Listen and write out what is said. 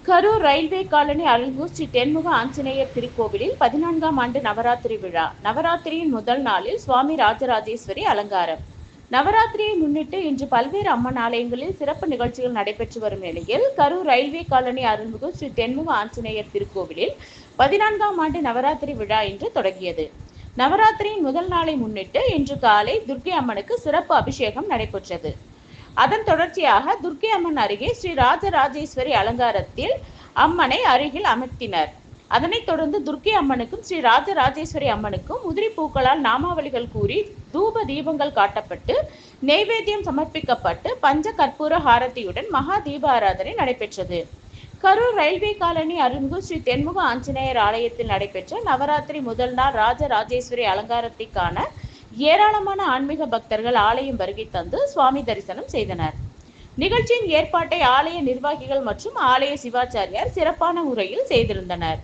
Karur railway colony அருள்மிகு ஸ்ரீ தென்முக ஆஞ்சநேயர் திருக்கோவிலில் 14ஆம் ஆண்டு நவராத்திரி விழா. நவராத்திரியின் முதல் நாளில் சுவாமி ராஜராஜேஸ்வரி அலங்காரம். நவராத்திரியை முன்னிட்டு இன்று பல்வேறு அம்மன் ஆலயங்களில் சிறப்பு நிகழ்ச்சிகள் நடைபெற்று வரும் நிலையில் கரூர் ரயில்வே காலனி அருள்மிகு ஸ்ரீ தென்முக ஆஞ்சநேயர் திருக்கோவிலில் 14ஆம் ஆண்டு நவராத்திரி விழா இன்று தொடங்கியது. நவராத்திரியின் முதல் நாளை முன்னிட்டு இன்று காலை துர்க்கை அம்மனுக்கு சிறப்பு அபிஷேகம் நடைபெற்றது. அதன் தொடர்ச்சியாக துர்க்கை அம்மன் அருகே ஸ்ரீ ராஜராஜேஸ்வரி அலங்காரத்தில் அம்மனை அருகில் அமர்த்தினர். அதனைத் தொடர்ந்து துர்க்கை அம்மனுக்கும் ஸ்ரீ ராஜராஜேஸ்வரி அம்மனுக்கும் உதிரி பூக்களால் நாமாவளிகள் கூறி தூப தீபங்கள் காட்டப்பட்டு நெய்வேத்தியம் சமர்ப்பிக்கப்பட்டு பஞ்ச கற்பூர ஹாரதியுடன் மகா தீபாராதனை நடைபெற்றது. கரூர் ரயில்வே காலனி அருள்மிகு ஸ்ரீ தென்முக ஆஞ்சநேயர் ஆலயத்தில் நடைபெற்ற நவராத்திரி முதல் நாள் ராஜராஜேஸ்வரி அலங்காரத்தை காண ஏராளமான ஆன்மீக பக்தர்கள் ஆலயம் வருகை தந்து சுவாமி தரிசனம் செய்தனர். நிகழ்ச்சியின் ஏற்பாட்டை ஆலய நிர்வாகிகள் மற்றும் ஆலய சிவாச்சாரியார் சிறப்பான முறையில் செய்திருந்தனர்.